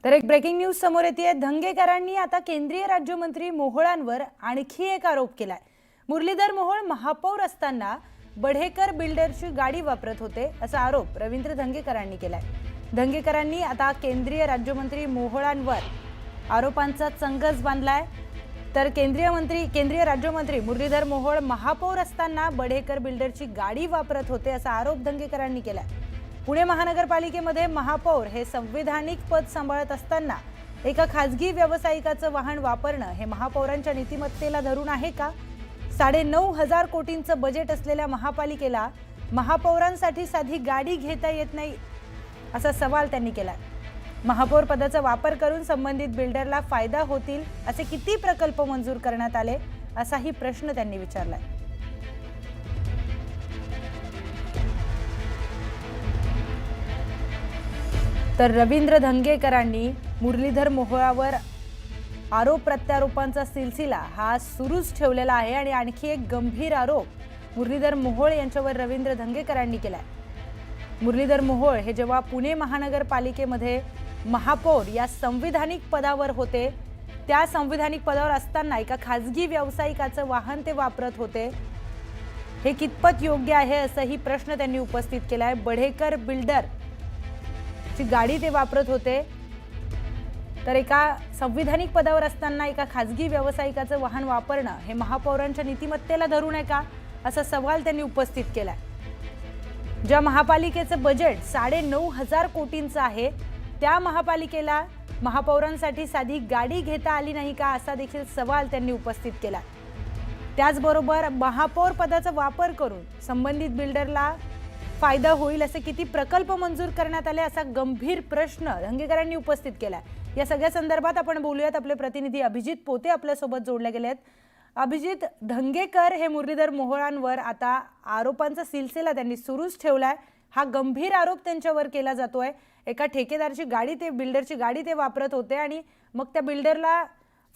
तर एक breaking news समोर येते। धंगेकरांनी आता केंद्रीय राज्यमंत्री मोहोळांवर आणखी एक आरोप केलाय। मुरलीधर मोहोळ महापौर असताना बढेकर बिल्डरची गाडी वापरत होते असा आरोप रवींद्र धंगेकरांनी केलाय। धंगेकरांनी आता केंद्रीय राज्यमंत्री मोहोळांवर आरोपांचा चंगच बांधलाय। तर केंद्रीय राज्यमंत्री मुरलीधर मोहोळ महापौर असताना बढेकर बिल्डरची गाडी वापरत होते असा आरोप धंगेकरांनी केलाय। पुणे महानगरपालिकेमध्ये महापौर हे संविधानिक पद सांभाळत असताना एका खासगी व्यावसायिकाचं वाहन वापरणं हे महापौरांच्या नीतिमत्तेला धरून आहे का? 9,500 कोटींचं बजेट असलेल्या महापालिकेला महापौरांसाठी साधी गाडी घेता येत नाही असा सवाल त्यांनी केलाय। महापौर पदाचा वापर करून संबंधित बिल्डरला फायदा होतील असे किती प्रकल्प मंजूर करण्यात आले असाही प्रश्न त्यांनी विचारलाय। तर रवींद्र धंगेकरांनी मुरलीधर मोहोळावर आरोप प्रत्यारोपांचा सिलसिला हा सुरूच ठेवलेला आहे आणि आणखी एक गंभीर आरोप मुरलीधर मोहोळ यांच्यावर रवींद्र धंगेकरांनी केलाय। मुरलीधर मोहोळ हे जेव्हा पुणे महानगरपालिकेमध्ये महापौर या संविधानिक पदावर होते, त्या संविधानिक पदावर असताना एका खासगी व्यावसायिकाचं वाहन ते वापरत होते, हे कितपत योग्य आहे असाही प्रश्न त्यांनी उपस्थित केलाय। बढेकर बिल्डर ची गाडी ते वापरत होते, तर एका संविधानिक पदावर असताना एका खासगी व्यावसायिकाचं वाहन वापरणं हे महापौरांच्या नीतिमत्तेला धरून आहे का असा सवाल त्यांनी उपस्थित केलाय। ज्या महापालिकेचं बजेट 9,500 कोटींचं आहे त्या महापालिकेला महापौरांसाठी साधी गाडी घेता आली नाही का असा देखील सवाल त्यांनी उपस्थित केला। त्याचबरोबर महापौर पदाचा वापर करून संबंधित बिल्डरला फायदा होईल असे किती प्रकल्प मंजूर करण्यात आले असा गंभीर प्रश्न धंगेकरांनी उपस्थित केला। या सगळ्या संदर्भात आपण बोलूयात। आपले प्रतिनिधी अभिजित पोते आपल्या सोबत जोडले गेले आहेत। अभिजित, धंगेकर हे मुरलीधर मोहोळांवर आता आरोपांचा सिलसिला त्यांनी सुरूच ठेवलाय। हा गंभीर आरोप त्यांच्यावर केला जातोय। एका ठेकेदारची गाडी ते बिल्डरची गाडी ते वापरत होते आणि मग त्या बिल्डरला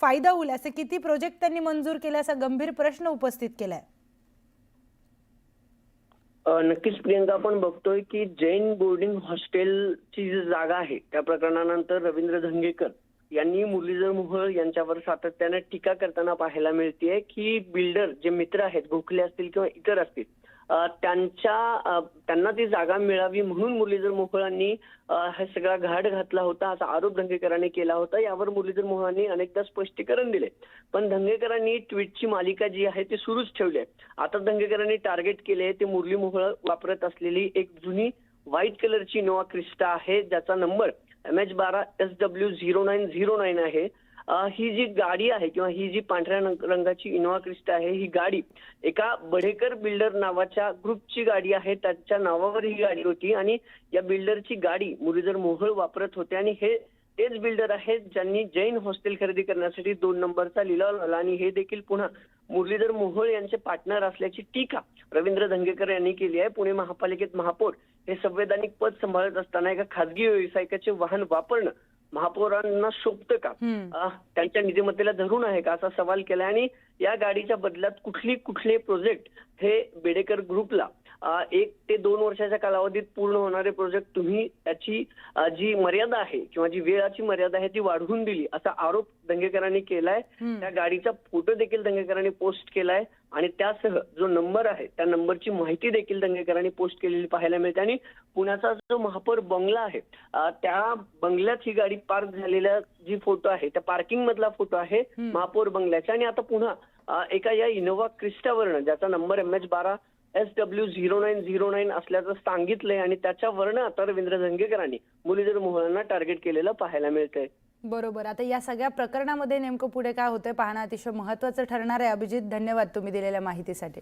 फायदा होईल असे किती प्रोजेक्ट त्यांनी मंजूर केले असा गंभीर प्रश्न उपस्थित केलाय। नक्कीच प्रियंका, आपण बघतोय की जैन बोर्डिंग हॉस्टेलची जी जागा आहे त्या प्रकरणानंतर रवींद्र धंगेकर यांनी मुरलीधर मोहोळ यांच्यावर सातत्याने टीका करताना पाहायला मिळतेय की बिल्डर जे मित्र आहेत, गोखले असतील किंवा इतर असतील, त्यांना ती जागा मिळावी म्हणून मुरलीधर मोहोळांनी हा सगळा घाट घातला होता असा आरोप धंगेकरांनी केला होता। यावर मुरलीधर मोहोळांनी अनेकदा स्पष्टीकरण दिले, पण धंगेकरांनी ट्विटची मालिका जी आहे ती सुरूच ठेवली आहे। आता धंगेकरांनी टार्गेट केले ते मुरली मोहोळ वापरत असलेली एक जुनी व्हाईट कलरची इनोवा क्रिस्टा आहे, ज्याचा नंबर MH12SW0909 आहे। ही जी गाडी आहे किंवा ही जी पांढऱ्या रंगाची इनोवा क्रिस्टा आहे, ही गाडी एका बढेकर बिल्डर नावाच्या ग्रुपची गाडी आहे, त्याच्या नावावर ही गाडी होती आणि या बिल्डरची गाडी मुरलीधर मोहोळ वापरत होते आणि हे तेच बिल्डर आहेत ज्यांनी जैन हॉस्टेल खरेदी करण्यासाठी 2 नंबरचा लिलाव लावला आणि हे देखील पुन्हा मुरलीधर मोहोळ यांचे पार्टनर असल्याची टीका रवींद्र धंगेकर यांनी केली आहे। पुणे महापालिकेत महापौर हे संवैधानिक पद सांभाळत असताना एका खासगी व्यावसायिकाचे वाहन वापरणं महापौरांना शोभतं का, त्यांच्या नीतिमत्तेला धरून आहे का असा सवाल केला। आणि या गाडीच्या बदल्यात कुठले प्रोजेक्ट हे बेडेकर ग्रुपला 1 ते 2 वर्षाच्या कालावधीत पूर्ण होणारे प्रोजेक्ट तुम्ही त्याची जी मर्यादा आहे किंवा जी वेळाची मर्यादा आहे ती वाढवून दिली असा आरोप धंगेकरांनी केलाय। त्या गाडीचा फोटो देखील धंगेकरांनी पोस्ट केलाय आणि त्यासह जो नंबर आहे त्या नंबरची माहिती देखील धंगेकरांनी पोस्ट केलेली पाहायला मिळते। आणि पुण्याचा जो महापौर बंगला आहे त्या बंगल्यात ही गाडी पार्क झालेला जी फोटो आहे त्या पार्किंग मधला फोटो आहे महापौर बंगल्याचा। आणि आता पुन्हा एका या इनोवा क्रिस्टावरनं ज्याचा नंबर MH12SW0909 असल्याचं सांगितलंय आणि त्याच्यावरनं आता रवींद्र धंगेकरांनी मुरलीधर मोहोळांना टार्गेट केलेलं पाहायला मिळतंय। बरोबर। आता या सगळ्या प्रकरणामध्ये नेमकं पुढे काय होतंय पाहणं अतिशय महत्त्वाचं ठरणार आहे। अभिजित, धन्यवाद तुम्ही दिलेल्या माहितीसाठी।